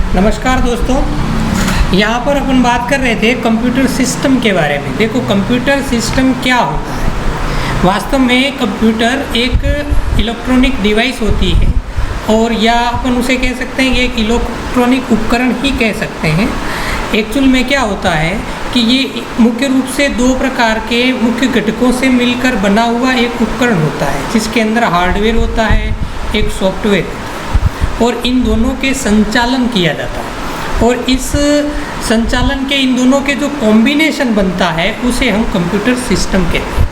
नमस्कार दोस्तों, यहाँ पर अपन बात कर रहे थे कंप्यूटर सिस्टम के बारे में। देखो, कंप्यूटर सिस्टम क्या होता है। वास्तव में कंप्यूटर एक इलेक्ट्रॉनिक डिवाइस होती है, और या अपन उसे कह सकते हैं कि एक इलेक्ट्रॉनिक उपकरण ही कह सकते हैं। एक्चुअल में क्या होता है कि ये मुख्य रूप से दो प्रकार के मुख्य घटकों से मिलकर बना हुआ एक उपकरण होता है, जिसके अंदर हार्डवेयर होता है, एक सॉफ्टवेयर, और इन दोनों के संचालन किया जाता है। और इस संचालन के इन दोनों के जो कॉम्बिनेशन बनता है उसे हम कंप्यूटर सिस्टम कहते हैं।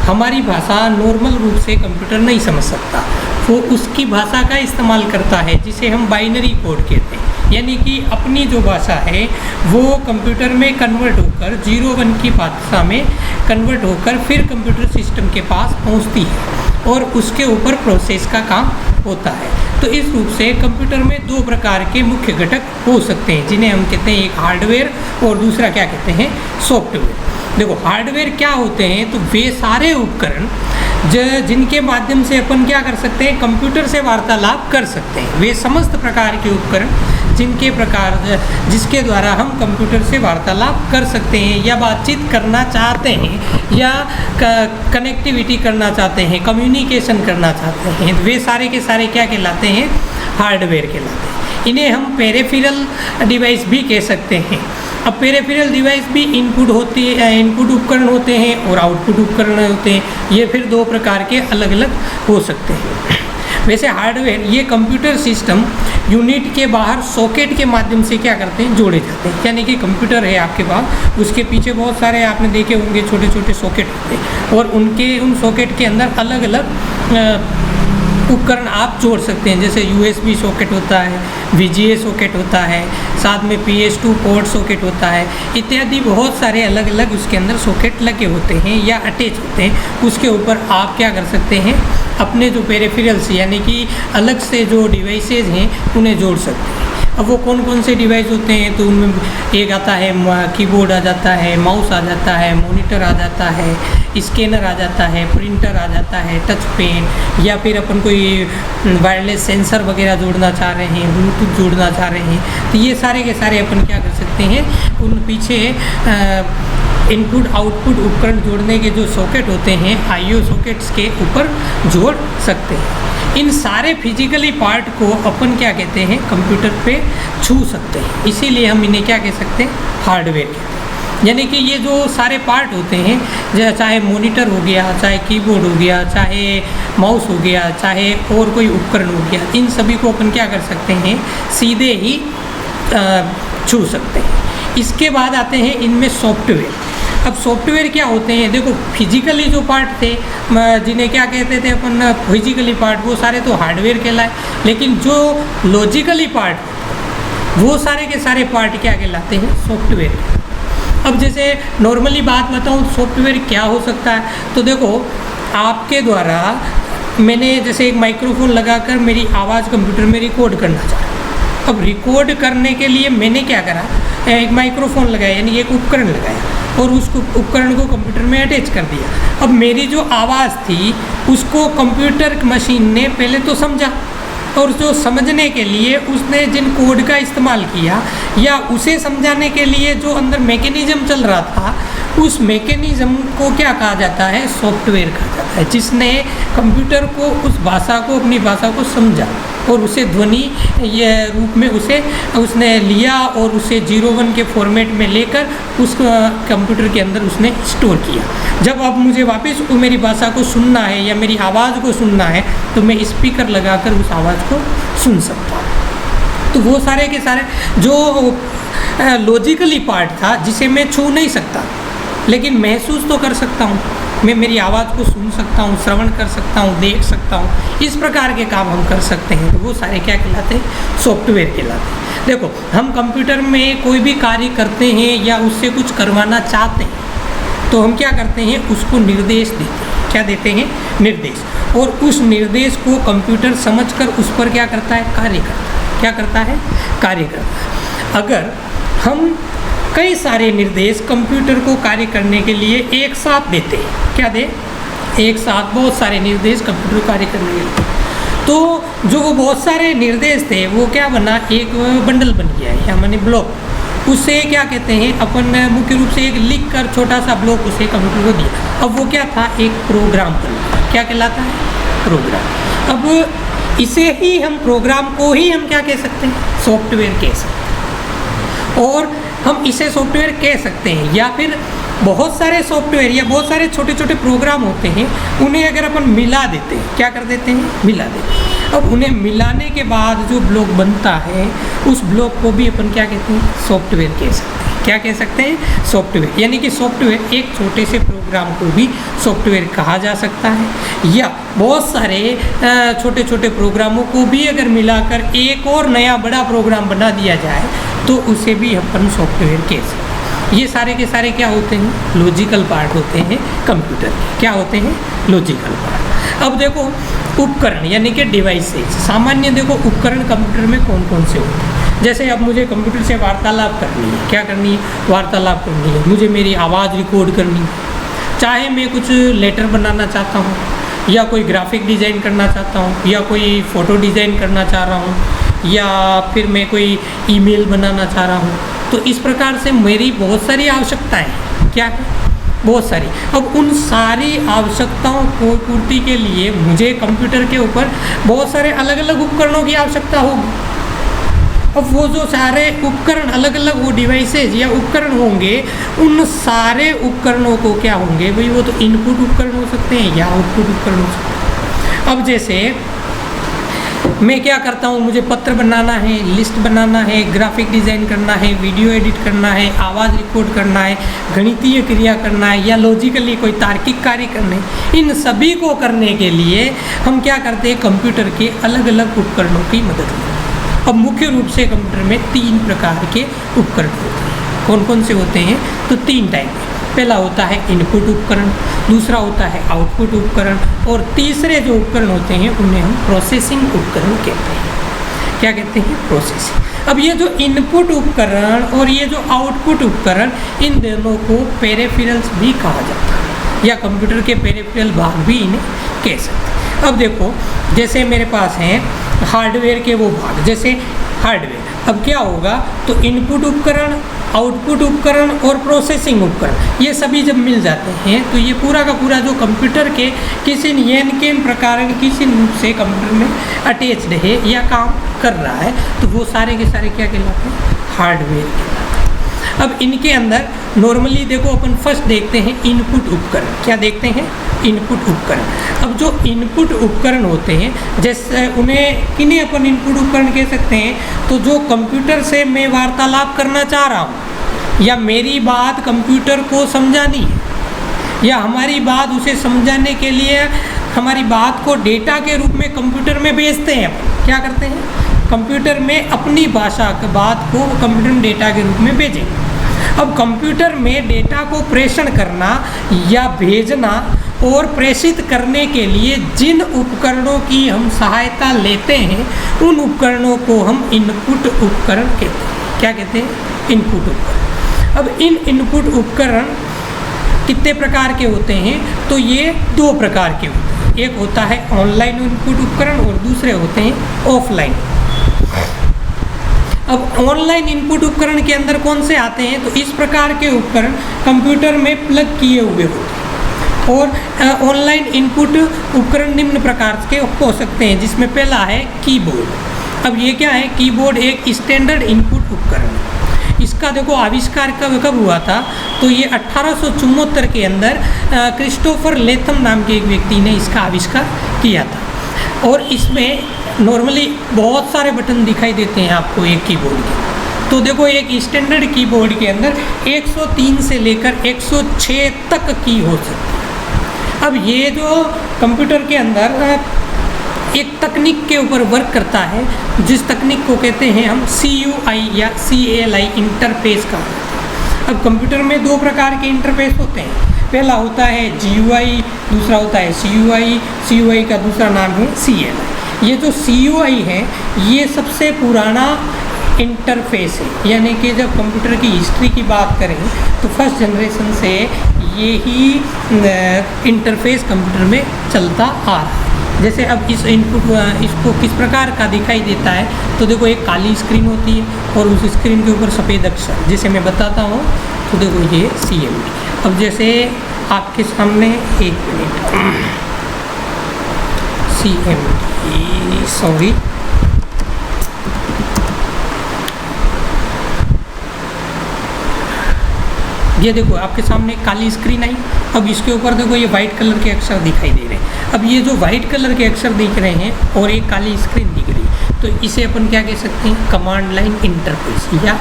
हमारी भाषा नॉर्मल रूप से कंप्यूटर नहीं समझ सकता, वो उसकी भाषा का इस्तेमाल करता है, जिसे हम बाइनरी कोड कहते हैं। यानी कि अपनी जो भाषा है वो कंप्यूटर में कन्वर्ट होकर 0-1 की भाषा में कन्वर्ट होकर फिर कंप्यूटर सिस्टम के पास पहुंचती है, और उसके ऊपर प्रोसेस का काम होता है। तो इस रूप से कंप्यूटर में दो प्रकार के मुख्य घटक हो सकते हैं, जिन्हें हम कहते हैं एक हार्डवेयर और दूसरा क्या कहते हैं, सॉफ्टवेयर। देखो, हार्डवेयर क्या होते हैं, तो वे सारे उपकरण जिनके माध्यम से अपन क्या कर सकते हैं, कंप्यूटर से वार्तालाप कर सकते हैं। वे समस्त प्रकार के उपकरण जिसके द्वारा हम कंप्यूटर से वार्तालाप कर सकते हैं, या बातचीत करना चाहते हैं, या कनेक्टिविटी करना चाहते हैं, कम्युनिकेशन करना चाहते हैं, वे सारे के सारे क्या कहलाते हैं, हार्डवेयर कहलाते हैं। इन्हें हम पेरिफेरल डिवाइस भी कह सकते हैं। अब पेरिफेरल डिवाइस भी इनपुट उपकरण होते हैं और आउटपुट उपकरण होते हैं। ये फिर दो प्रकार के अलग अलग हो सकते हैं। वैसे हार्डवेयर ये कंप्यूटर सिस्टम यूनिट के बाहर सॉकेट के माध्यम से क्या करते हैं, जोड़े जाते हैं। यानी कि कंप्यूटर है आपके पास, उसके पीछे बहुत सारे आपने देखे होंगे छोटे छोटे सॉकेट होते हैं, और उन सॉकेट के अंदर अलग अलग उपकरण आप जोड़ सकते हैं। जैसे USB सॉकेट होता है, VGA सॉकेट होता है, साथ में PS2 पोर्ट सॉकेट होता है, इत्यादि बहुत सारे अलग अलग उसके अंदर सॉकेट लगे होते हैं या अटैच होते हैं। उसके ऊपर आप क्या कर सकते हैं, अपने जो पेरिफेरल्स यानी कि अलग से जो डिवाइसेज हैं उन्हें जोड़ सकते हैं। अब वो कौन कौन से डिवाइस होते हैं, तो उनमें एक आता है कीबोर्ड आ जाता है, माउस आ जाता है, मॉनिटर आ जाता है, स्कैनर आ जाता है, प्रिंटर आ जाता है, टच पेन, या फिर अपन कोई वायरलेस सेंसर वगैरह जोड़ना चाह रहे हैं, ब्लूटूथ जोड़ना चाह रहे हैं, तो ये सारे के सारे अपन क्या कर सकते हैं, उन पीछे इनपुट आउटपुट उपकरण जोड़ने के जो सॉकेट होते हैं IO सॉकेट्स के ऊपर जोड़ सकते हैं। इन सारे फिजिकली पार्ट को अपन क्या कहते हैं, कंप्यूटर पे छू सकते हैं, इसीलिए हम इन्हें क्या कह सकते हैं, हार्डवेयर कहते हैं। यानी कि ये जो सारे पार्ट होते हैं, चाहे मॉनिटर हो गया, चाहे कीबोर्ड हो गया, चाहे माउस हो गया, चाहे और कोई उपकरण हो गया, इन सभी को अपन क्या कर सकते हैं, सीधे ही छू सकते हैं। इसके बाद आते हैं इनमें सॉफ्टवेयर। अब सॉफ्टवेयर क्या होते हैं, देखो फिजिकली जो पार्ट थे जिन्हें क्या कहते थे अपन, फिजिकली पार्ट, वो सारे तो हार्डवेयर कहलाए, लेकिन जो लॉजिकली पार्ट वो सारे के सारे पार्ट क्या कहलाते हैं, सॉफ्टवेयर। अब जैसे नॉर्मली बात बताऊँ सॉफ्टवेयर क्या हो सकता है, तो देखो आपके द्वारा मैंने जैसे एक माइक्रोफोन लगाकर मेरी आवाज़ कंप्यूटर में रिकॉर्ड करना चाहा। अब रिकॉर्ड करने के लिए मैंने क्या करा, एक माइक्रोफोन लगाया, यानी एक उपकरण लगाया, और उस उपकरण को कंप्यूटर में अटैच कर दिया। अब मेरी जो आवाज़ थी उसको कंप्यूटर मशीन ने पहले तो समझा, और जो समझने के लिए उसने जिन कोड का इस्तेमाल किया, या उसे समझाने के लिए जो अंदर मैकेनिज़्म चल रहा था, उस मैकेनिज़्म को क्या कहा जाता है, सॉफ्टवेयर कहा जाता है, जिसने कंप्यूटर को उस भाषा को, अपनी भाषा को समझा, और उसे ध्वनि ये रूप में उसने लिया, और उसे 0-1 के फॉर्मेट में लेकर उस कंप्यूटर के अंदर उसने स्टोर किया। जब अब मुझे वापस मेरी भाषा को सुनना है या मेरी आवाज़ को सुनना है, तो मैं स्पीकर लगाकर उस आवाज़ को सुन सकता हूँ। तो वो सारे के सारे जो लॉजिकली पार्ट था, जिसे मैं छू नहीं सकता लेकिन महसूस तो कर सकता हूँ, मैं मेरी आवाज़ को सुन सकता हूँ, श्रवण कर सकता हूँ, देख सकता हूँ, इस प्रकार के काम हम कर सकते हैं, तो वो सारे क्या कहलाते हैं, सॉफ्टवेयर कहलाते हैं। देखो, हम कंप्यूटर में कोई भी कार्य करते हैं या उससे कुछ करवाना चाहते हैं, तो हम क्या करते हैं, उसको निर्देश देते हैं। क्या देते हैं, निर्देश, और उस निर्देश को कंप्यूटर समझकर उस पर क्या करता है, कार्य करता है। क्या करता है, कार्य करता है। अगर हम कई सारे निर्देश कंप्यूटर को कार्य करने के लिए एक साथ देते हैं, क्या दे, एक साथ बहुत सारे निर्देश कंप्यूटर को कार्य करने के लिए, तो जो वो बहुत सारे निर्देश थे वो क्या बना, एक बंडल बन गया है, या माने ब्लॉक। उसे क्या कहते हैं अपन मुख्य रूप से एक लिख कर छोटा सा ब्लॉक उसे कंप्यूटर को दिया। अब वो क्या था, एक प्रोग्राम बन गया। क्या कहलाता है, प्रोग्राम। अब इसे ही हम, प्रोग्राम को ही हम क्या कह सकते हैं, सॉफ्टवेयर कह सकते हैं। और हम इसे सॉफ्टवेयर कह सकते हैं, या फिर बहुत सारे सॉफ्टवेयर या बहुत सारे छोटे छोटे प्रोग्राम होते हैं, उन्हें अगर अपन मिला देते हैं, क्या कर देते हैं, मिला देते हैं। अब उन्हें मिलाने के बाद जो ब्लॉक बनता है, उस ब्लॉक को भी अपन क्या कहते हैं, सॉफ्टवेयर कह सकते हैं। क्या कह सकते हैं, सॉफ्टवेयर। यानी कि सॉफ्टवेयर, एक छोटे से प्रोग्राम को भी सॉफ्टवेयर कहा जा सकता है, या बहुत सारे छोटे छोटे प्रोग्रामों को भी अगर मिलाकर एक और नया बड़ा प्रोग्राम बना दिया जाए तो उसे भी अपन सॉफ्टवेयर कह सकते हैं। ये सारे के सारे क्या होते हैं, लॉजिकल पार्ट होते हैं कंप्यूटर के। क्या होते हैं, लॉजिकल पार्ट। अब देखो उपकरण यानी कि डिवाइसेज। सामान्य देखो उपकरण कंप्यूटर में कौन कौन से होते हैं। जैसे अब मुझे कंप्यूटर से वार्तालाप करनी है, क्या करनी है, वार्तालाप करनी है, मुझे मेरी आवाज़ रिकॉर्ड करनी है, चाहे मैं कुछ लेटर बनाना चाहता हूँ, या कोई ग्राफिक डिज़ाइन करना चाहता हूँ, या कोई फ़ोटो डिज़ाइन करना चाह रहा हूँ, या फिर मैं कोई ईमेल बनाना चाह रहा हूँ। तो इस प्रकार से मेरी बहुत सारी आवश्यकताएं हैं, क्या है, बहुत सारी। अब उन सारी आवश्यकताओं को पूर्ति के लिए मुझे कंप्यूटर के ऊपर बहुत सारे अलग अलग उपकरणों की आवश्यकता होगी। अब वो जो सारे उपकरण, अलग अलग वो डिवाइसेज या उपकरण होंगे, उन सारे उपकरणों को क्या होंगे भाई, वो तो इनपुट उपकरण हो सकते हैं या आउटपुट उपकरण हो सकते हैं। अब जैसे मैं क्या करता हूँ, मुझे पत्र बनाना है, लिस्ट बनाना है, ग्राफिक डिज़ाइन करना है, वीडियो एडिट करना है, आवाज़ रिकॉर्ड करना है, गणितीय क्रिया करना है, या लॉजिकली कोई तार्किक कार्य करने, इन सभी को करने के लिए हम क्या करते हैं, कंप्यूटर के अलग अलग उपकरणों की मदद लेते हैं। अब मुख्य रूप से कंप्यूटर में 3 प्रकार के उपकरण होते हैं। कौन कौन से होते हैं, तो 3 टाइप हैं। पहला होता है इनपुट उपकरण, दूसरा होता है आउटपुट उपकरण, और तीसरे जो उपकरण होते हैं उन्हें हम प्रोसेसिंग उपकरण कहते हैं। क्या कहते हैं, प्रोसेसिंग। अब ये जो इनपुट उपकरण और ये जो आउटपुट उपकरण, इन दोनों को पेरिफेरल्स भी कहा जाता है, या कंप्यूटर के पेरिफेरल भाग भी इन्हें कह सकते हैं। अब देखो, जैसे मेरे पास हैं हार्डवेयर के वो भाग, जैसे हार्डवेयर। अब क्या होगा, तो इनपुट उपकरण, आउटपुट उपकरण और प्रोसेसिंग उपकरण, ये सभी जब मिल जाते हैं तो ये पूरा का पूरा जो कंप्यूटर के किसी न प्रकार के किसी रूप से कंप्यूटर में अटैच्ड है या काम कर रहा है, तो वो सारे के सारे क्या कहलाते हैं, हार्डवेयर कहलाते हैं। अब इनके अंदर नॉर्मली देखो, अपन फर्स्ट देखते हैं इनपुट उपकरण। क्या देखते हैं, इनपुट उपकरण। अब जो इनपुट उपकरण होते हैं, जैसे उन्हें किन्हें अपन इनपुट उपकरण कह सकते हैं, तो जो कंप्यूटर से मैं वार्तालाप करना चाह रहा हूँ, या मेरी बात कंप्यूटर को समझानी है, या हमारी बात उसे समझाने के लिए हमारी बात को डेटा के रूप में कंप्यूटर में भेजते हैं। क्या करते हैं, कंप्यूटर में अपनी भाषा की बात को कंप्यूटर में डेटा के रूप में भेजें। अब कंप्यूटर में डेटा को प्रेषण करना या भेजना और प्रेषित करने के लिए जिन उपकरणों की हम सहायता लेते हैं, उन उपकरणों को हम इनपुट उपकरण कहते हैं। क्या कहते हैं, इनपुट उपकरण। अब इन इनपुट उपकरण कितने प्रकार के होते हैं, तो ये 2 प्रकार के होते हैं। एक होता है ऑनलाइन इनपुट उपकरण और दूसरे होते हैं ऑफलाइन। अब ऑनलाइन इनपुट उपकरण के अंदर कौन से आते हैं, तो इस प्रकार के उपकरण कंप्यूटर में प्लग किए हुए होते हैं। और ऑनलाइन इनपुट उपकरण निम्न प्रकार के हो सकते हैं, जिसमें पहला है कीबोर्ड। अब ये क्या है, कीबोर्ड एक स्टैंडर्ड इनपुट उपकरण है। इसका देखो आविष्कार कब हुआ था, तो ये 1874 के अंदर क्रिस्टोफर लेथम नाम के एक व्यक्ति ने इसका आविष्कार किया था। और इसमें नॉर्मली बहुत सारे बटन दिखाई देते हैं आपको एक कीबोर्ड के। तो देखो, एक स्टैंडर्ड कीबोर्ड के अंदर 103 से लेकर 106 तक की हो सकती है। अब ये जो कंप्यूटर के अंदर एक तकनीक के ऊपर वर्क करता है, जिस तकनीक को कहते हैं हम CUI या CLI इंटरफेस का। अब कंप्यूटर में 2 प्रकार के इंटरफेस होते हैं। पहला होता है GUI, दूसरा होता है CUI। CUI का दूसरा नाम है CLI। ये जो CUI है, ये सबसे पुराना इंटरफेस है, यानी कि जब कंप्यूटर की हिस्ट्री की बात करें तो फर्स्ट जनरेशन से ये ही इंटरफेस कंप्यूटर में चलता आ रहा है। जैसे अब इस इनपुट इसको किस प्रकार का दिखाई देता है, तो देखो एक काली स्क्रीन होती है और उस स्क्रीन के ऊपर सफ़ेद अक्षर, जैसे मैं बताता हूँ तो देखो ये CMD। अब जैसे आपके सामने एक मिनट, CMD सॉरी, ये देखो आपके सामने काली स्क्रीन आई। अब इसके ऊपर देखो ये वाइट कलर के अक्षर दिखाई दे रहे हैं। अब ये जो वाइट कलर के अक्षर दिख रहे हैं और एक काली स्क्रीन दिख रही है, तो इसे अपन क्या कह सकते हैं, कमांड लाइन इंटरफेस या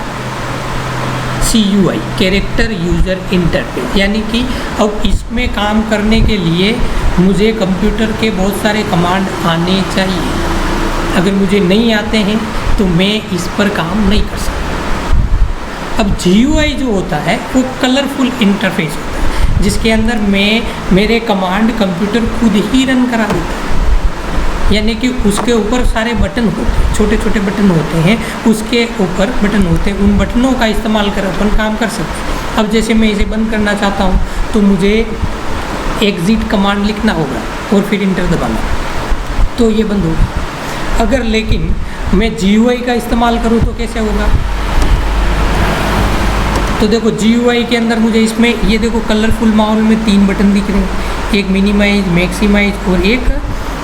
CUI, कैरेक्टर यूज़र इंटरफेस। यानी कि अब इसमें काम करने के लिए मुझे कंप्यूटर के बहुत सारे कमांड आने चाहिए। अगर मुझे नहीं आते हैं तो मैं इस पर काम नहीं कर सकता। अब GUI जो होता है वो कलरफुल इंटरफेस होता है, जिसके अंदर मेरे कमांड कंप्यूटर खुद ही रन करा देता है। यानी कि उसके ऊपर सारे बटन होते हैं, छोटे छोटे बटन होते हैं, उसके ऊपर बटन होते हैं, उन बटनों का इस्तेमाल कर अपन काम कर सकते हैं। अब जैसे मैं इसे बंद करना चाहता हूँ तो मुझे एग्जिट कमांड लिखना होगा और फिर इंटर दबाना, तो ये बंद होगा। अगर लेकिन मैं GUI का इस्तेमाल करूँ तो कैसे होगा, तो देखो GUI के अंदर मुझे इसमें ये देखो कलरफुल माहौल में 3 बटन दिख रहे हैं, एक मिनिमाइज, मैक्सिमाइज और एक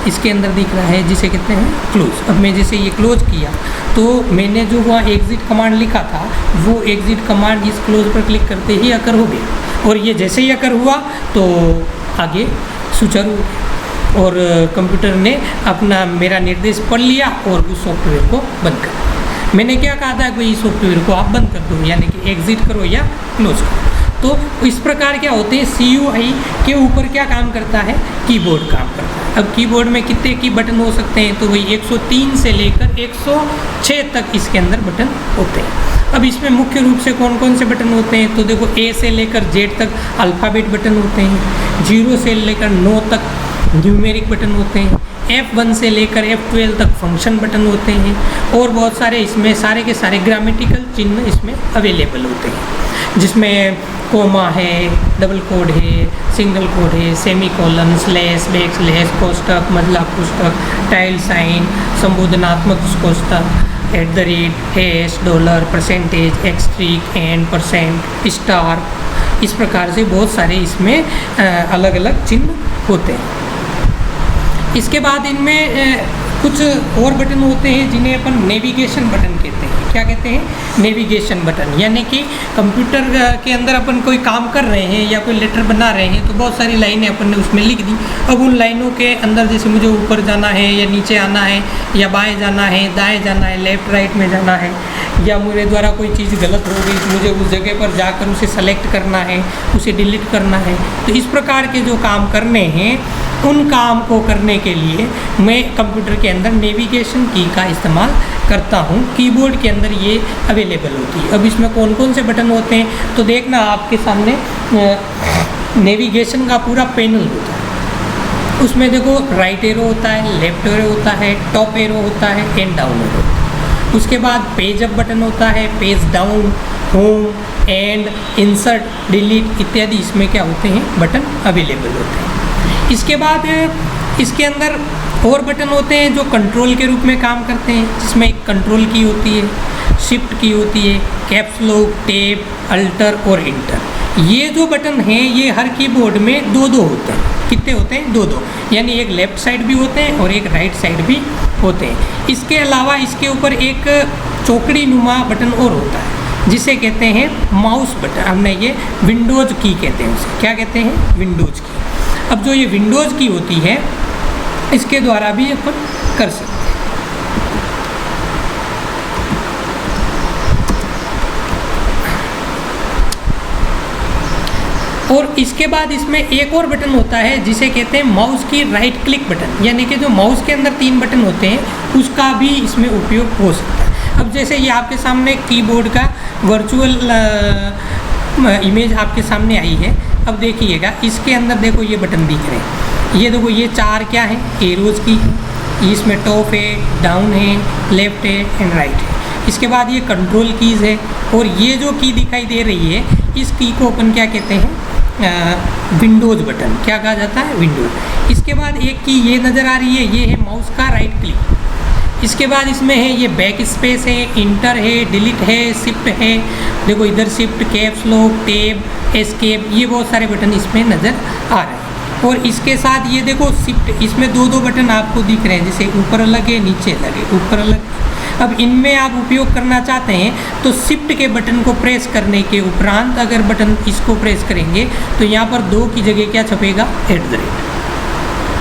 इसके अंदर दिख रहा है जिसे कहते हैं क्लोज। अब मैं जैसे ये क्लोज किया तो मैंने जो वहाँ एग्जिट कमांड लिखा था वो एग्जिट कमांड इस क्लोज पर क्लिक करते ही अकर हो गया, और ये जैसे ही अकर हुआ तो आगे सुचारू और कंप्यूटर ने अपना मेरा निर्देश पढ़ लिया और उस सॉफ्टवेयर को बंद कर। मैंने क्या कहा था कि इस सॉफ्टवेयर को आप बंद कर दो, यानी कि एग्जिट करो या क्लोज करो। तो इस प्रकार क्या होते हैं, CUI के ऊपर क्या काम करता है, कीबोर्ड काम करता है। अब कीबोर्ड में कितने की बटन हो सकते हैं, तो वही 103 से लेकर 106 तक इसके अंदर बटन होते हैं। अब इसमें मुख्य रूप से कौन कौन से बटन होते हैं, तो देखो A से लेकर Z तक अल्फ़ाबेट बटन होते हैं, 0 से लेकर 9 तक न्यूमेरिक बटन होते हैं, F1 से लेकर F12 तक फंक्शन बटन होते हैं, और बहुत सारे इसमें सारे के सारे ग्रामेटिकल चिन्ह इसमें अवेलेबल होते हैं, जिसमें कोमा है, डबल कोड है, सिंगल कोड है, सेमीकोलन, स्लैश, बैकस्लैश, कोष्टक, मजला कोष्टक, टाइल साइन, संबोधनात्मक कोष्टक, @ $, percentage, asterisk, and, percent, star, इस प्रकार से बहुत सारे इसमें अलग अलग चिन्ह होते हैं। इसके बाद इनमें कुछ और बटन होते हैं जिन्हें अपन नेविगेशन बटन कहते हैं। क्या कहते हैं, नेविगेशन बटन। यानी कि कंप्यूटर के अंदर अपन कोई काम कर रहे हैं या कोई लेटर बना रहे हैं तो बहुत सारी लाइनें अपन ने उसमें लिख दी। अब उन लाइनों के अंदर जैसे मुझे ऊपर जाना है या नीचे आना है या बाएं जाना है, दाएं जाना है, लेफ़्ट राइट में जाना है, या मेरे द्वारा कोई चीज़ गलत हो गई तो मुझे उस जगह पर जाकर उसे सेलेक्ट करना है, उसे डिलीट करना है। तो इस प्रकार के जो काम करने हैं उन काम को करने के लिए मैं कंप्यूटर के अंदर नेविगेशन की का इस्तेमाल करता हूँ। कीबोर्ड के अंदर ये अवेलेबल होती है। अब इसमें कौन कौन से बटन होते हैं, तो देखना आपके सामने नेविगेशन का पूरा पैनल होता है। उसमें देखो राइट एरो होता है, लेफ्ट एरो होता है, टॉप एरो होता है, एंड डाउन एरो होता है। उसके बाद पेज अप बटन होता है, page down, home, and, insert, delete इत्यादि इसमें क्या होते हैं, बटन अवेलेबल होते हैं। इसके बाद इसके अंदर और बटन होते हैं जो कंट्रोल के रूप में काम करते हैं, जिसमें एक कंट्रोल की होती है, शिफ्ट की होती है, कैप्स लॉक, टैब, अल्टर और इंटर। ये जो बटन हैं ये हर कीबोर्ड में दो दो होते हैं। कितने होते हैं, दो दो, यानी एक लेफ़्ट साइड भी होते हैं और एक राइट साइड भी होते हैं। इसके अलावा इसके ऊपर एक चौकड़ी नुमा बटन और होता है जिसे कहते हैं माउस बटन। हमने ये विंडोज़ की कहते हैं उसे। क्या कहते हैं, विंडोज़ की। अब जो ये विंडोज़ की होती है इसके द्वारा भी अपन कर सकते हैं। और इसके बाद इसमें एक और बटन होता है जिसे कहते हैं माउस की राइट क्लिक बटन, यानी कि जो माउस के अंदर 3 बटन होते हैं उसका भी इसमें उपयोग हो सकता है। अब जैसे ये आपके सामने कीबोर्ड का वर्चुअल इमेज आपके सामने आई है। अब देखिएगा इसके अंदर देखो ये बटन दिख रहे हैं। ये देखो ये 4 क्या है, एरोज़ की है। इसमें टॉप है, डाउन है, लेफ्ट है एंड राइट है। इसके बाद ये कंट्रोल कीज़ है, और ये जो की दिखाई दे रही है इस की को अपन क्या कहते हैं, विंडोज़ बटन। क्या कहा जाता है, विंडोज़। इसके बाद एक की ये नज़र आ रही है, ये है माउस का राइट क्लिक। इसके बाद इसमें है ये बैक स्पेस है, इंटर है, डिलीट है, शिफ्ट है। देखो इधर shift, caps lock, tab, escape, ये बहुत सारे बटन इसमें नज़र आ रहे हैं। और इसके साथ ये देखो शिफ्ट, इसमें दो बटन आपको दिख रहे हैं, जैसे ऊपर अलग है, नीचे अलग है, ऊपर अलग। अब इनमें आप उपयोग करना चाहते हैं तो शिफ्ट के बटन को प्रेस करने के उपरांत अगर बटन इसको प्रेस करेंगे तो यहाँ पर 2 की जगह क्या छपेगा, @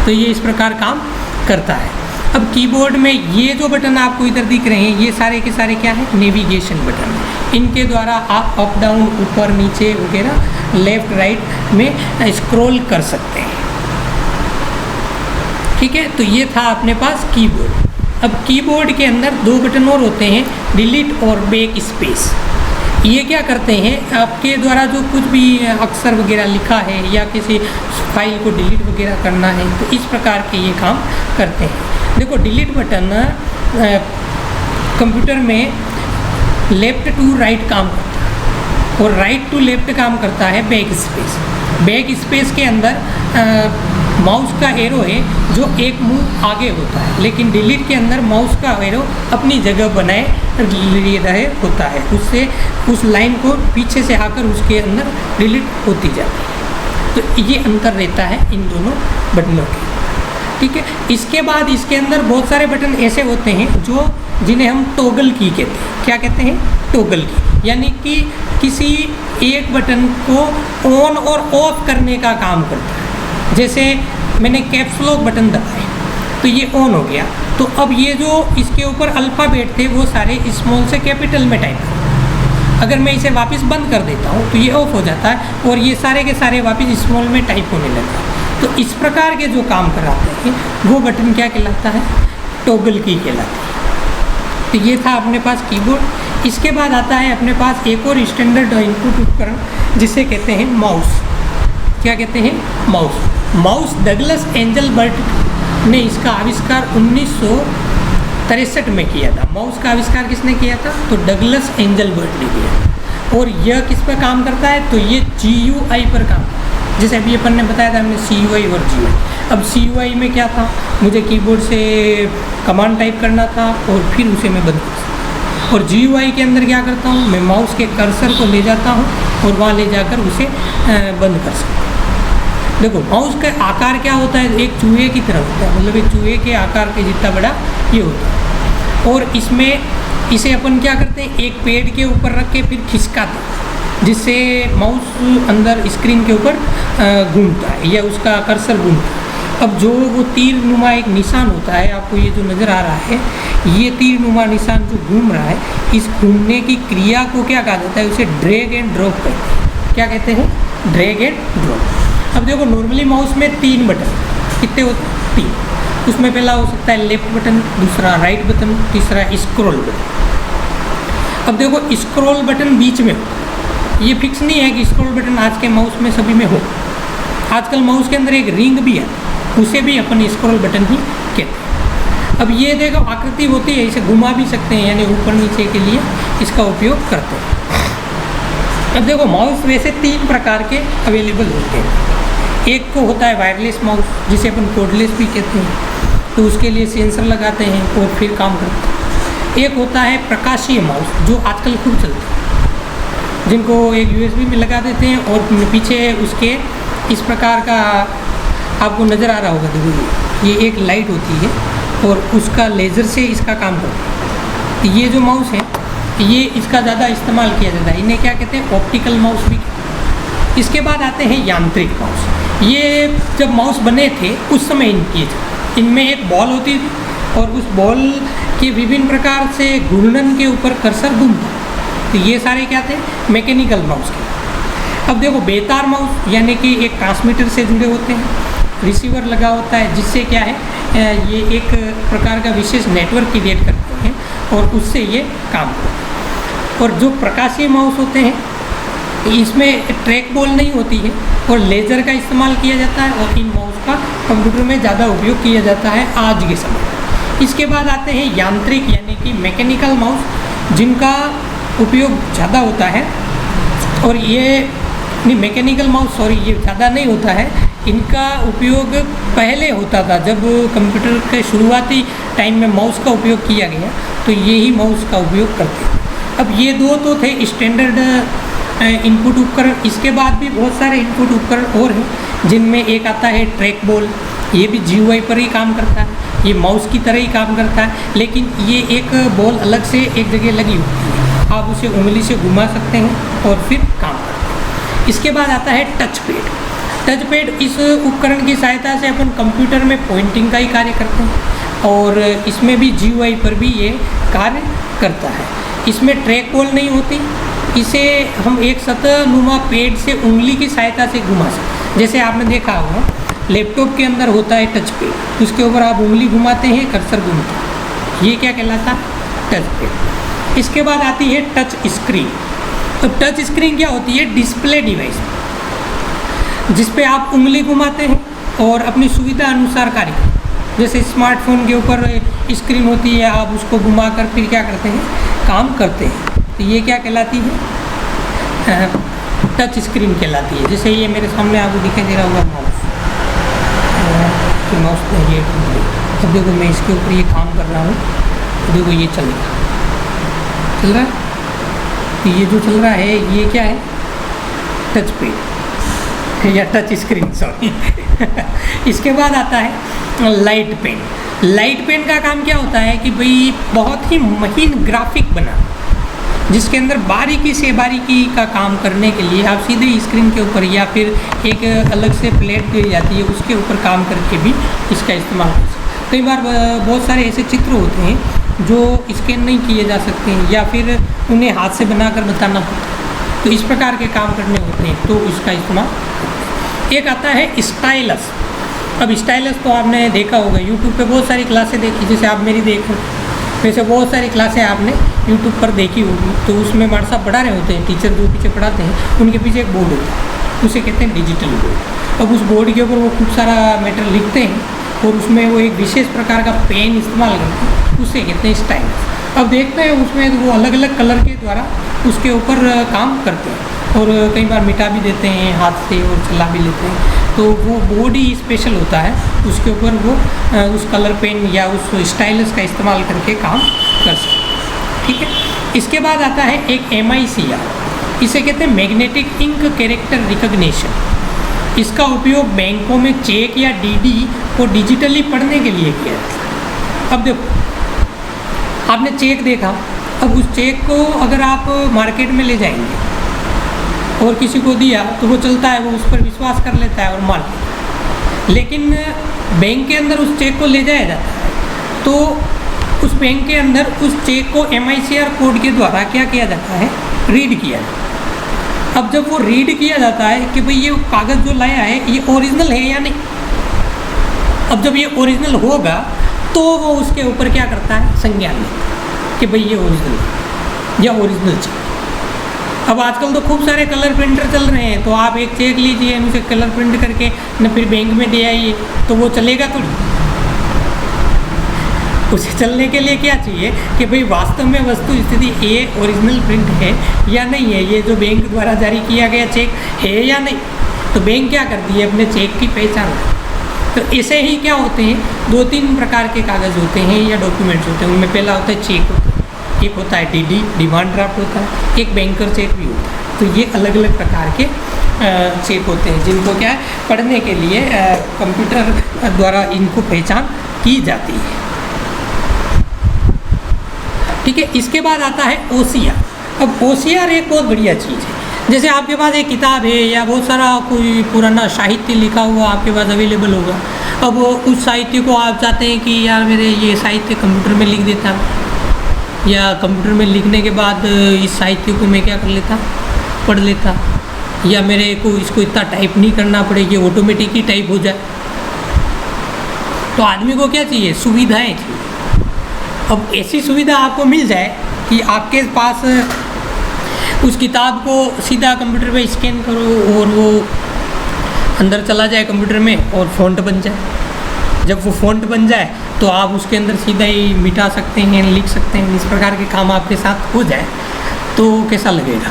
तो ये इस प्रकार काम करता है। अब कीबोर्ड में ये जो बटन आपको इधर दिख रहे हैं ये सारे के सारे क्या है, नेविगेशन बटन है। इनके द्वारा आप अप डाउन, ऊपर नीचे वगैरह, लेफ्ट राइट में स्क्रॉल कर सकते हैं। ठीक है, तो ये था अपने पास कीबोर्ड। अब कीबोर्ड के अंदर 2 बटन और होते हैं, डिलीट और बैक स्पेस। ये क्या करते हैं, आपके द्वारा जो कुछ भी अक्षर वगैरह लिखा है या किसी फाइल को डिलीट वगैरह करना है तो इस प्रकार के ये काम करते हैं। देखो डिलीट बटन कंप्यूटर में लेफ़्ट टू राइट काम करता है और राइट टू लेफ़्ट काम करता है बैक स्पेस। बैक स्पेस के अंदर माउस का एरो है जो एक मूव आगे होता है, लेकिन डिलीट के अंदर माउस का एरो अपनी जगह बनाए लिए रहे होता है, उससे उस लाइन को पीछे से आकर उसके अंदर डिलीट होती जाती है। तो ये अंतर रहता है इन दोनों बटनों के। ठीक है, इसके बाद इसके अंदर बहुत सारे बटन ऐसे होते हैं जो जिन्हें हम टॉगल की कहते हैं। क्या कहते हैं, टॉगल की, यानी कि किसी एक बटन को ऑन और ऑफ करने का काम करता है। जैसे मैंने कैप्स लॉक बटन दबाए तो ये ऑन हो गया, तो अब ये जो इसके ऊपर अल्फ़ाबेट थे वो सारे स्मॉल से कैपिटल में टाइप कर। अगर मैं इसे वापस बंद कर देता हूँ तो ये ऑफ हो जाता है और ये सारे के सारे वापस स्मॉल में टाइप होने लगता है। तो इस प्रकार के जो काम कराते हैं वो बटन क्या कहलाता है, टॉगल की कहलाती है। तो ये था अपने पास कीबोर्ड। इसके बाद आता है अपने पास एक और स्टैंडर्ड इनपुट उपकरण जिसे कहते हैं माउस। क्या कहते हैं, माउस। माउस डगलस एंजलबर्ट ने इसका आविष्कार 1963 में किया था। माउस का आविष्कार किसने किया था, तो डगलस एंजलबर्ट ने किया। और यह किस पर काम करता है, तो ये GUI पर काम करता है। जैसे अभी अपन ने बताया था हमने CUI और GUI। अब CUI में क्या था, मुझे कीबोर्ड से कमांड टाइप करना था और फिर उसे मैं बंद कर सकता। और GUI के अंदर क्या करता हूँ, मैं माउस के कर्सर को ले जाता हूँ और वहाँ ले जाकर उसे बंद कर सकता हूँ। देखो माउस का आकार क्या होता है, एक चूहे की तरह होता है, मतलब एक चूहे के आकार के जितना बड़ा ये होता है। और इसमें इसे अपन क्या करते हैं, एक पेड़ के ऊपर रख के फिर खिसकाते हैं, जिससे माउस अंदर स्क्रीन के ऊपर घूमता है या उसका कर्सर घूमता है। अब जो वो तीर नुमा एक निशान होता है, आपको ये जो नज़र आ रहा है, ये तीर नुमा निशान जो घूम रहा है, इस घूमने की क्रिया को क्या कहा जाता है, उसे ड्रैग एंड ड्रॉप कहते हैं। क्या कहते हैं, ड्रैग एंड ड्रॉप। अब देखो नॉर्मली माउस में 3 बटन कितने होते हैं, 3। उसमें पहला हो सकता है लेफ्ट बटन, दूसरा राइट बटन, तीसरा स्क्रॉल बटन। अब देखो स्क्रॉल बटन बीच में हो, ये फिक्स नहीं है कि स्क्रॉल बटन आज के माउस में सभी में हो। आजकल माउस के अंदर एक रिंग भी है, उसे भी अपन स्क्रॉल बटन ही कहते हैं। अब ये देखो आकृति होती है, इसे घुमा भी सकते हैं, यानी ऊपर नीचे के लिए इसका उपयोग करते हैं। अब देखो माउस वैसे 3 प्रकार के अवेलेबल होते हैं। एक को होता है वायरलेस माउस, जिसे अपन कोडलेस भी कहते हैं, तो उसके लिए सेंसर लगाते हैं और फिर काम करते हैं। एक होता है प्रकाशीय माउस, जो आजकल खूब चलते हैं, जिनको एक USB में लगा देते हैं और पीछे उसके इस प्रकार का आपको नज़र आ रहा होगा, देखो ये एक लाइट होती है और उसका लेज़र से इसका काम करता है। तो ये जो माउस है ये इसका ज़्यादा इस्तेमाल किया जाता है, इन्हें क्या कहते हैं, ऑप्टिकल माउस भी। इसके बाद आते हैं यांत्रिक माउस। ये जब माउस बने थे उस समय इनमें एक बॉल होती थी और उस बॉल के विभिन्न प्रकार से घूर्णन के ऊपर कर्सर घूमता, तो ये सारे क्या थे, मैकेनिकल माउस के। अब देखो बेतार माउस, यानी कि एक ट्रांसमीटर से जुड़े होते हैं, रिसीवर लगा होता है, जिससे क्या है ये एक प्रकार का विशेष नेटवर्क क्रिएट करते हैं और उससे ये काम करते हैं। और जो प्रकाशीय माउस होते हैं इसमें ट्रैक बॉल नहीं होती है और लेज़र का इस्तेमाल किया जाता है और इन माउस का कंप्यूटर में ज़्यादा उपयोग किया जाता है आज के समय। इसके बाद आते हैं यांत्रिक, यानी कि मैकेनिकल माउस। जिनका उपयोग ज़्यादा होता है, और ये नहीं मैकेनिकल माउस, सॉरी, ये ज़्यादा नहीं होता है, इनका उपयोग पहले होता था जब कंप्यूटर के शुरुआती टाइम में माउस का उपयोग किया गया, तो ये ही माउस का उपयोग करते हैं। अब ये दो तो थे स्टैंडर्ड इनपुट उपकरण। इसके बाद भी बहुत सारे इनपुट उपकरण और हैं, जिनमें एक आता है ट्रैक बॉल। ये भी GUI पर ही काम करता है, ये माउस की तरह ही काम करता है, लेकिन ये एक बॉल अलग से एक जगह लगी होती है, आप उसे उंगली से घुमा सकते हैं और फिर काम करते हैं। इसके बाद आता है टच पैड। टच पैड इस उपकरण की सहायता से अपन कंप्यूटर में पॉइंटिंग का ही कार्य करते हैं, और इसमें भी GUI पर भी ये कार्य करता है। इसमें ट्रैक बॉल नहीं होती, इसे हम एक सतह नुमा पैड से उंगली की सहायता से घुमा सकते हैं। जैसे आपने देखा होगा लैपटॉप के अंदर होता है टच पैड, उसके ऊपर आप उंगली घुमाते हैं, कर्सर घूमता है, ये क्या कहलाता है? Touch pad. इसके बाद आती है टच स्क्रीन। तो टच स्क्रीन क्या होती है? डिस्प्ले डिवाइस जिस पे आप उंगली घुमाते हैं और अपनी सुविधा अनुसार कार्य करते हैं। जैसे स्मार्टफोन के ऊपर स्क्रीन होती है, आप उसको घुमा कर फिर क्या करते हैं? काम करते हैं। तो ये क्या कहलाती है? टच स्क्रीन कहलाती है। जैसे ये मेरे सामने आपको दिखाई दे रहा होगा माउस, ये अब देखो मैं इसके ऊपर ये काम कर रहा हूँ, देखो ये चल रहा है। तो ये जो चल रहा है ये क्या है? टच पैड या टच स्क्रीन, सॉरी। इसके बाद आता है लाइट पेन। लाइट पेन का काम क्या होता है कि भाई बहुत ही महीन ग्राफिक बना, जिसके अंदर बारीकी से बारीकी का काम करने के लिए आप सीधे स्क्रीन के ऊपर या फिर एक अलग से प्लेट दी जाती है उसके ऊपर काम करके भी इसका इस्तेमाल कर सकते हैं। कई बार बहुत सारे ऐसे चित्र होते हैं जो स्कैन नहीं किए जा सकते हैं या फिर उन्हें हाथ से बनाकर बताना होता है, तो इस प्रकार के काम करने होते हैं तो इसका इस्तेमाल। एक आता है स्टाइलस। अब स्टाइलस तो आपने देखा होगा, यूट्यूब पे बहुत सारी क्लासें देखी, जैसे आप मेरी देख रहे हो, वैसे बहुत सारी क्लासें आपने यूट्यूब पर देखी होगी। तो उसमें हमारे साथ पढ़ा रहे होते हैं, टीचर जो पीछे पढ़ाते हैं उनके पीछे एक बोर्ड होता है, उसे कहते हैं डिजिटल बोर्ड। अब उस बोर्ड के ऊपर वो खूब सारा मैटर लिखते हैं और उसमें वो एक विशेष प्रकार का पेन इस्तेमाल करते हैं, उसे कहते हैं स्टाइलस। अब देखते हैं उसमें वो अलग अलग कलर के द्वारा उसके ऊपर काम करते हैं और कई बार मिटा भी देते हैं हाथ से और चला भी लेते हैं। तो वो बोर्ड ही स्पेशल होता है, उसके ऊपर वो उस कलर पेन या उस स्टाइलस का इस्तेमाल करके काम कर सकते हैं। ठीक है। इसके बाद आता है एक MICR, इसे कहते हैं मैग्नेटिक इंक कैरेक्टर रिकग्निशन। इसका उपयोग बैंकों में चेक या DD को डिजिटली पढ़ने के लिए किया जाता है। अब देखो आपने चेक देखा, अब उस चेक को अगर आप मार्केट में ले जाएंगे और किसी को दिया तो वो चलता है, वो उस पर विश्वास कर लेता है और मान लेता है। लेकिन बैंक के अंदर उस चेक को ले जाया जाता है तो उस बैंक के अंदर उस चेक को MICR कोड के द्वारा क्या किया जाता है? रीड किया जाता है। अब जब वो रीड किया जाता है कि भाई ये कागज़ जो लाया है ये ओरिजिनल है या नहीं, अब जब ये ओरिजिनल होगा तो वो उसके ऊपर क्या करता है? संज्ञान लेता है कि भाई ये ओरिजिनल है या ओरिजिनल चेक। अब आजकल तो खूब सारे कलर प्रिंटर चल रहे हैं, तो आप एक चेक लीजिए, उसे कलर प्रिंट करके न फिर बैंक में दे आइए, तो वो चलेगा थोड़ी। उसे चलने के लिए क्या चाहिए कि भाई वास्तव में वस्तु स्थिति ये ओरिजिनल प्रिंट है या नहीं है, ये जो बैंक द्वारा जारी किया गया चेक है या नहीं। तो बैंक क्या करती है? अपने चेक की पहचान। तो ऐसे ही क्या होते हैं, 2-3 प्रकार के कागज़ होते हैं या डॉक्यूमेंट्स होते हैं। उनमें पहला होता है चेक, एक होता है DD डिमांड ड्राफ्ट होता है, एक बैंकर चेक भी होता है। तो ये अलग अलग प्रकार के चेक होते हैं जिनको क्या है? पढ़ने के लिए कंप्यूटर द्वारा इनको पहचान की जाती है। ठीक है। इसके बाद आता है OCR। अब OCR एक बहुत बढ़िया चीज़ है। जैसे आपके पास एक किताब है या बहुत सारा कोई पुराना साहित्य लिखा हुआ आपके पास अवेलेबल होगा। अब उस साहित्य को आप चाहते हैं कि यार मेरे ये साहित्य कंप्यूटर में लिख देता, या कंप्यूटर में लिखने के बाद इस साहित्य को मैं क्या कर लेता? पढ़ लेता, या मेरे को इसको इतना टाइप नहीं करना पड़े, ये ऑटोमेटिक ही टाइप हो जाए। तो आदमी को क्या चाहिए? सुविधाएं चाहिए। अब ऐसी सुविधा आपको मिल जाए कि आपके पास उस किताब को सीधा कंप्यूटर पे स्कैन करो और वो अंदर चला जाए कंप्यूटर में और फ़ॉन्ट बन जाए। जब वो फ़ॉन्ट बन जाए तो आप उसके अंदर सीधा ही मिटा सकते हैं, लिख सकते हैं। इस प्रकार के काम आपके साथ हो जाए तो कैसा लगेगा,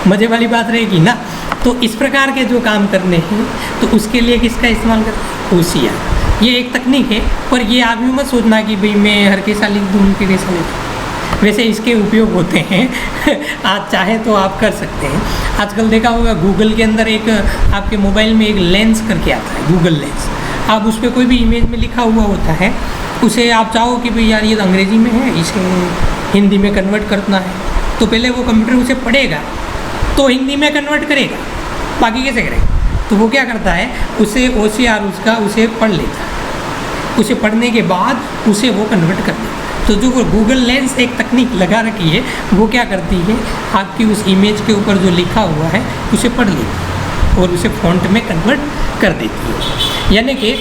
मज़े वाली बात रहेगी ना। तो इस प्रकार के जो काम करने हैं तो उसके लिए किसका इस्तेमाल करते हैं, OCR। ये एक तकनीक है, पर ये आप भी मत सोचना कि भाई मैं हर कैसा लिख दूँ उनके कैसा लिख दूँ। वैसे इसके उपयोग होते हैं आज चाहे तो आप कर सकते हैं। आजकल देखा होगा गूगल के अंदर एक आपके मोबाइल में एक लेंस करके आता है, गूगल लेंस। आप उस पर कोई भी इमेज में लिखा हुआ होता है, उसे आप चाहो कि भाई यार ये तो अंग्रेज़ी में है, इसे हिंदी में कन्वर्ट करना है, तो पहले वो कंप्यूटर उसे पढ़ेगा तो हिंदी में कन्वर्ट करेगा, बाकी कैसे करेगा। तो वो क्या करता है, उसे OCR उसका उसे पढ़ लेता है, उसे पढ़ने के बाद उसे वो कन्वर्ट कर देता है। तो जो वो गूगल लेंस एक तकनीक लगा रखी है, वो क्या करती है, आपकी उस इमेज के ऊपर जो लिखा हुआ है उसे पढ़ लेती है और उसे फ़ॉन्ट में कन्वर्ट कर देती है। यानी कि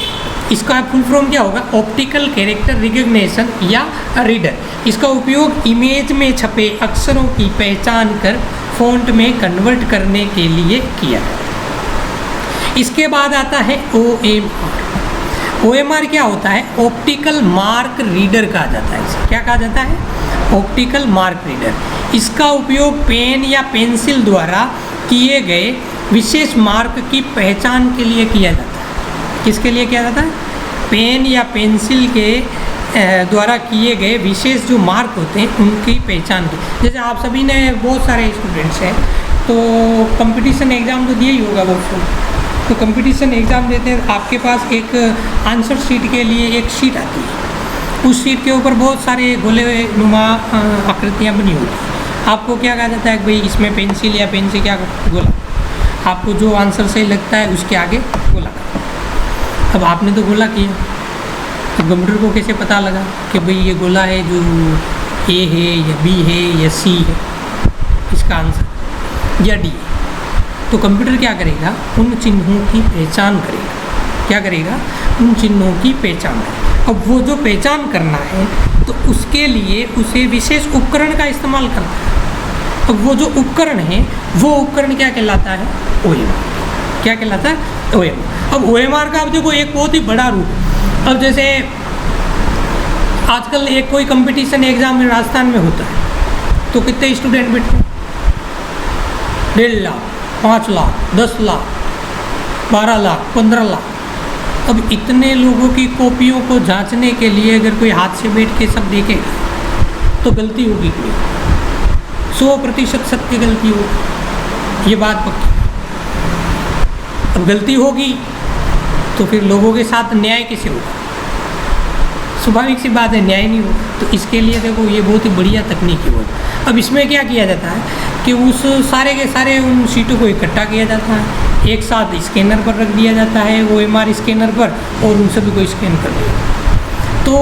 इसका फुल फॉर्म क्या होगा, ऑप्टिकल कैरेक्टर रिकग्निशन या रीडर। इसका उपयोग इमेज में छपे अक्षरों की पहचान कर फ़ॉन्ट में कन्वर्ट करने के लिए किया जाता है। इसके बाद आता है OMR। OMR क्या होता है, ऑप्टिकल मार्क रीडर कहा जाता है। इसे क्या कहा जाता है, ऑप्टिकल मार्क रीडर। इसका उपयोग पेन या पेंसिल द्वारा किए गए विशेष मार्क की पहचान के लिए किया जाता है। किसके लिए किया जाता है, पेन या पेंसिल के द्वारा किए गए विशेष जो मार्क होते हैं उनकी पहचान की। जैसे आप सभी ने, बहुत सारे स्टूडेंट्स हैं तो कंपटीशन एग्ज़ाम तो दिया ही होगा बहुत सारे। तो कंपटीशन एग्ज़ाम देते हैं, आपके पास एक आंसर शीट के लिए एक शीट आती है। उस शीट के ऊपर बहुत सारे गोले नुमा आकृतियाँ बनी होती हैं। आपको क्या कहा जाता है, भाई इसमें पेंसिल या पेन से क्या गोला, आपको जो आंसर सही लगता है उसके आगे गोला। अब आपने तो गोला किया, तो कंप्यूटर को कैसे पता लगा कि भाई ये गोला है जो A है या B है या C है इसका आंसर, या D। तो कंप्यूटर क्या करेगा, उन चिन्हों की पहचान करेगा। क्या करेगा, उन चिन्हों की पहचान। अब वो जो पहचान करना है तो उसके लिए उसे विशेष उपकरण का इस्तेमाल करना है। अब वो जो उपकरण है वो उपकरण क्या कहलाता है, OMR। क्या कहलाता है, OMR। अब OMR का अब देखो एक बहुत ही बड़ा रूप। अब जैसे आजकल एक कोई कंपटीशन एग्ज़ाम में राजस्थान में होता है तो कितने स्टूडेंट बैठते हैं, 1.5 लाख, 5 लाख, 10 लाख, 12 लाख, 15 लाख। अब इतने लोगों की कॉपियों को जांचने के लिए अगर कोई हाथ से बैठ के सब देखेगा तो गलती होगी कोई, 100% सत्य गलती होगी, ये बात पक्की। अब गलती होगी तो फिर लोगों के साथ न्याय कैसे होगा, स्वाभाविक सी बात है, न्याय नहीं होगा। तो इसके लिए देखो ये बहुत ही बढ़िया तकनीक है। अब इसमें क्या किया जाता है कि उस सारे के सारे उन सीटों को इकट्ठा किया जाता है, एक साथ स्कैनर पर रख दिया जाता है, OMR स्कैनर पर, और उन सभी को स्कैन कर दिया। तो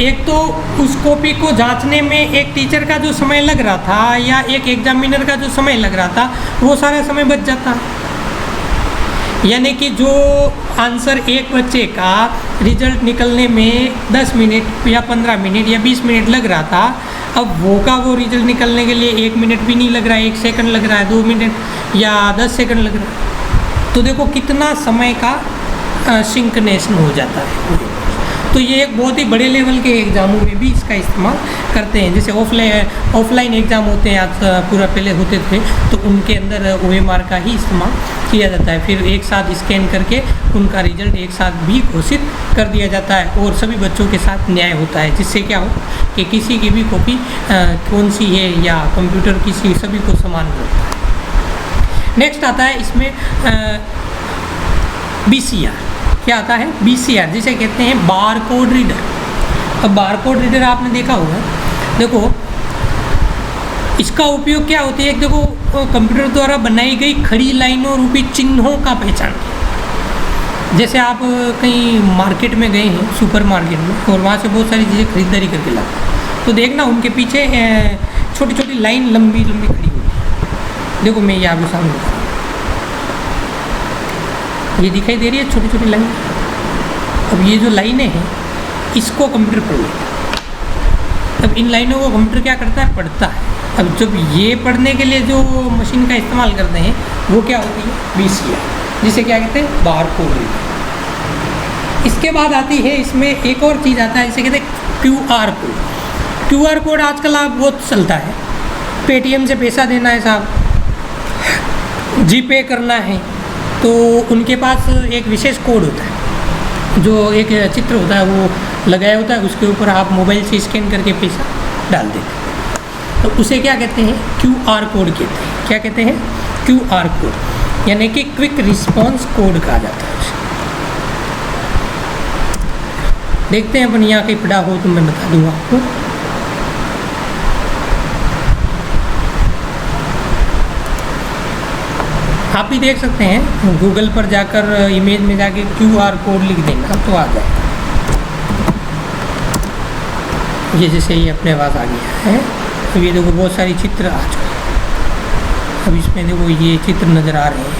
एक तो उस कॉपी को जांचने में एक टीचर का जो समय लग रहा था या एक एग्जामिनर का जो समय लग रहा था वो सारा समय बच जाता है। यानी कि जो आंसर एक बच्चे का रिजल्ट निकलने में 10 मिनट या 15 मिनट या 20 मिनट लग रहा था, अब वो रिजल्ट निकलने के लिए 1 मिनट भी नहीं लग रहा है, 1 सेकंड लग रहा है, 2 मिनट या 10 सेकंड लग रहा है। तो देखो कितना समय का सिंक्रोनाइजेशन हो जाता है। तो ये एक बहुत ही बड़े लेवल के एग्ज़ामों में भी इसका इस्तेमाल करते हैं। जैसे ऑफलाइन एग्ज़ाम होते हैं, आज पूरा पहले होते थे, तो उनके अंदर OMR का ही इस्तेमाल किया जाता है। फिर एक साथ स्कैन करके उनका रिजल्ट एक साथ भी घोषित कर दिया जाता है और सभी बच्चों के साथ न्याय होता है, जिससे क्या हो कि किसी की भी कॉपी कौन सी है या कंप्यूटर किसी सभी को समान होता है। नेक्स्ट आता है इसमें BCR। क्या आता है, BCR, जिसे कहते हैं बार कोड रीडर। अब बार कोड रीडर आपने देखा होगा, देखो इसका उपयोग क्या होती है, देखो कंप्यूटर द्वारा बनाई गई खड़ी लाइनों रूपी चिन्हों का पहचान। जैसे आप कहीं मार्केट में गए हैं, सुपर मार्केट में, और वहाँ से बहुत सारी चीज़ें खरीदारी करके लाते, तो देखना उनके पीछे छोटी छोटी लाइन लंबी लंबी खड़ी होती है। देखो मैं ये आपके सामने बता रहा हूँ, ये दिखाई दे रही है छोटी छोटी लाइन। अब ये जो लाइनें हैं इसको कंप्यूटर पढ़ लेता है। अब इन लाइनों को कंप्यूटर क्या करता है, पढ़ता है। अब जब ये पढ़ने के लिए जो मशीन का इस्तेमाल करते हैं वो क्या होती है, BCR, जिसे क्या कहते हैं, बार कोड रीडर। इसके बाद आती है इसमें एक और चीज़ आता है, इसे कहते हैं QR कोड। QR कोड आजकल आप बहुत चलता है। पेटीएम से पैसा देना है साहब, जीपे करना है, तो उनके पास एक विशेष कोड होता है, जो एक चित्र होता है वो लगाया होता है, उसके ऊपर आप मोबाइल से स्कैन करके पैसा डाल देते हैं। तो उसे क्या कहते हैं? QR कोड कहते हैं। क्या कहते हैं? QR कोड, यानी कि क्विक रिस्पॉन्स कोड कहा जाता है उसे। देखते हैं अपन, यहाँ कहीं पड़ा हो तो मैं बता दूँगा आपको। आप भी देख सकते हैं, गूगल पर जाकर इमेज में जाके QR कोड लिख देना तो आ जाएगा। ये जैसे ही अपने पास आ गया है, तो ये देखो बहुत सारी चित्र आ चुके हैं। अब इसमें देखो ये चित्र नज़र आ रहे हैं,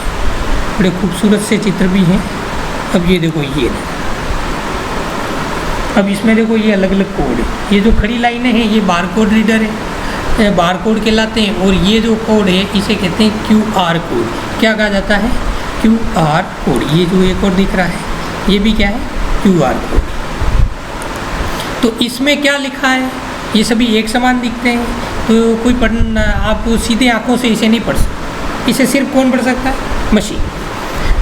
बड़े खूबसूरत से चित्र भी हैं। अब ये देखो ये, अब इसमें देखो ये अलग अलग कोड है। ये जो खड़ी लाइनें हैं ये बार कोड रीडर है, बार कोड कहलाते हैं। और ये जो कोड है इसे कहते हैं QR कोड। क्या कहा जाता है? QR code. ये जो एक और दिख रहा है ये भी क्या है? QR code. तो इसमें क्या लिखा है? ये सभी एक समान दिखते हैं, तो कोई पढ़ना, आप सीधे आंखों से इसे नहीं पढ़ सकते। इसे सिर्फ कौन पढ़ सकता है? मशीन।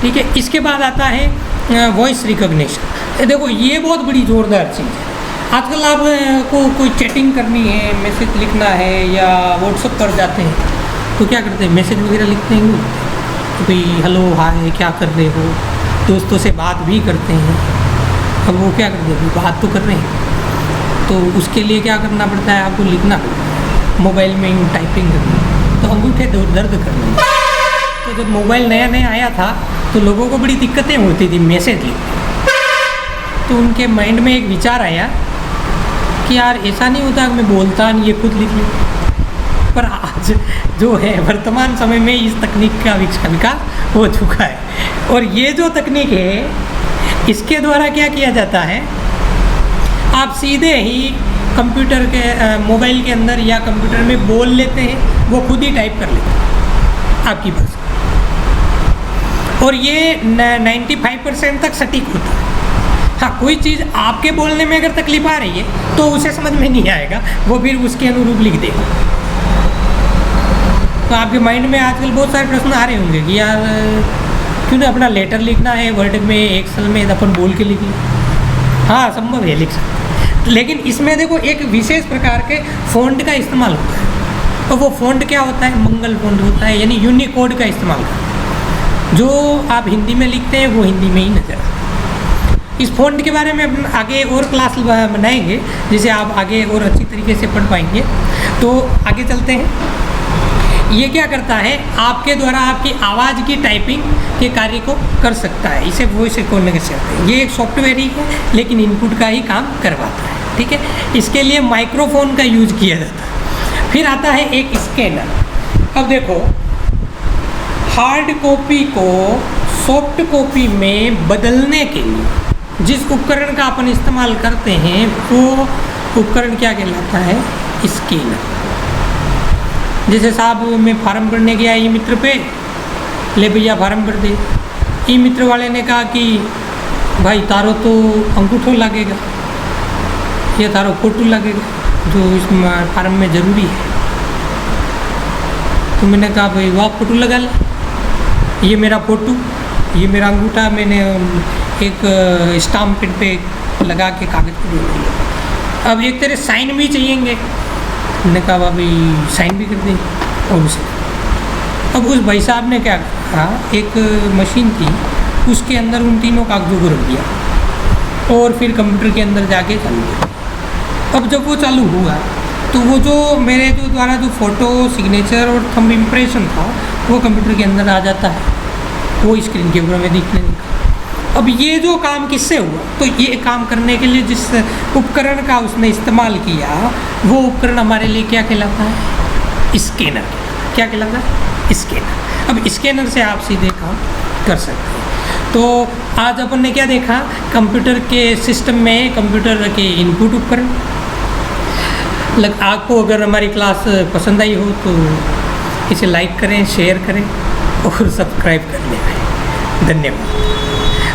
ठीक है। इसके बाद आता है वॉइस रिकॉग्निशन। देखो ये बहुत बड़ी ज़ोरदार चीज़ है। आजकल आप को कोई चैटिंग करनी है, मैसेज लिखना है, या व्हाट्सएप पर जाते हैं तो क्या करते हैं? मैसेज वगैरह लिखते हैं तो भाई हेलो हाय क्या कर रहे हो, दोस्तों से बात भी करते हैं। अब वो क्या करते हैं? बात तो कर रहे हैं, तो उसके लिए क्या करना पड़ता है? आपको लिखना पड़ता है, मोबाइल में टाइपिंग करनी, तो अंगूठे दर्द करने। तो जब मोबाइल नया नया आया था तो लोगों को बड़ी दिक्कतें होती थी मैसेज लिखने। तो उनके माइंड में एक विचार आया कि यार ऐसा नहीं होता कि मैं बोलता नहीं, ये खुद लिख लूँ। पर आज जो है वर्तमान समय में इस तकनीक का विकास हो चुका है, और ये जो तकनीक है इसके द्वारा क्या किया जाता है? आप सीधे ही कंप्यूटर के मोबाइल के अंदर या कंप्यूटर में बोल लेते हैं, वो खुद ही टाइप कर लेते हैं आपकी भाषा। और ये 95% तक सटीक होता है। हाँ, कोई चीज़ आपके बोलने में अगर तकलीफ आ रही है तो उसे समझ में नहीं आएगा, वो फिर उसके अनुरूप लिख देगा। तो आपके माइंड में आजकल बहुत सारे प्रश्न आ रहे होंगे कि यार क्यों ना अपना लेटर लिखना है वर्ड में, एक्सेल में, अपन बोल के लिख लें। हाँ, संभव है, लिख सकते। लेकिन इसमें देखो एक विशेष प्रकार के फ़ॉन्ट का इस्तेमाल होता है, तो वो फ़ॉन्ट क्या होता है? मंगल फ़ॉन्ट होता है, यानी यूनिकोड का इस्तेमाल करते हैं। जो आप हिंदी में लिखते हैं वो हिंदी में ही नज़र आता है। इस फ़ॉन्ट के बारे में अपन आगे और क्लास बनाएंगे, जिसे आप आगे और अच्छी तरीके से पढ़ पाएंगे। तो आगे चलते हैं। ये क्या करता है? आपके द्वारा आपकी आवाज़ की टाइपिंग के कार्य को कर सकता है। इसे वॉइस रिकॉग्निशन कहते हैं। ये एक सॉफ्टवेयर ही है, लेकिन इनपुट का ही काम करवाता है। ठीक है। इसके लिए माइक्रोफोन का यूज किया जाता है। फिर आता है एक स्कैनर। अब देखो, हार्ड कॉपी को सॉफ्ट कॉपी में बदलने के लिए जिस उपकरण का अपन इस्तेमाल करते हैं वो उपकरण क्या कहलाता है? स्कैनर। जैसे साहब मैं फार्म भरने गया ई मित्र पे, ले भैया फार्म भर दे। ई मित्र वाले ने कहा कि भाई तारो तो अंगूठो लगेगा या तारो फोटो लगेगा जो इस फार्म में ज़रूरी है। तो मैंने कहा भाई वाह फोटो लगा ले, ये मेरा फ़ोटो, ये मेरा अंगूठा मैंने एक स्टाम्प पेन पे लगा के कागज़ पे दे दिया। अब एक तेरे साइन भी चाहिएंगे। मैंने कहा भाई साइन भी कर दें। और उसे अब उस भाई साहब ने क्या कहा, एक मशीन थी उसके अंदर उन तीनों कागज़ों को रख दिया और फिर कंप्यूटर के अंदर जाके चालू किया। अब जब वो चालू हुआ तो वो जो मेरे जो द्वारा जो फ़ोटो, सिग्नेचर और थंब इम्प्रेशन था वो कंप्यूटर के अंदर आ जाता है, वो स्क्रीन के ऊपर में दिखने लगा। अब ये जो काम किससे हुआ? तो ये काम करने के लिए जिस उपकरण का उसने इस्तेमाल किया वो उपकरण हमारे लिए क्या कहलाता है? स्कैनर। क्या कहलाता है? स्कैनर। अब स्कैनर से आप सीधे काम कर सकते हैं। तो आज अपन ने क्या देखा? कंप्यूटर के सिस्टम में कंप्यूटर के इनपुट उपकरण। आपको अगर हमारी क्लास पसंद आई हो तो इसे लाइक करें, शेयर करें और सब्सक्राइब कर लें। धन्यवाद।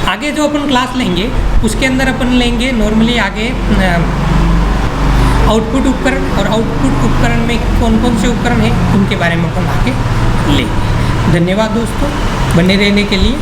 आगे जो अपन क्लास लेंगे उसके अंदर अपन लेंगे नॉर्मली आगे आउटपुट उपकरण, और आउटपुट उपकरण में कौन कौन से उपकरण हैं उनके बारे में अपन आगे लेंगे। धन्यवाद दोस्तों, बने रहने के लिए।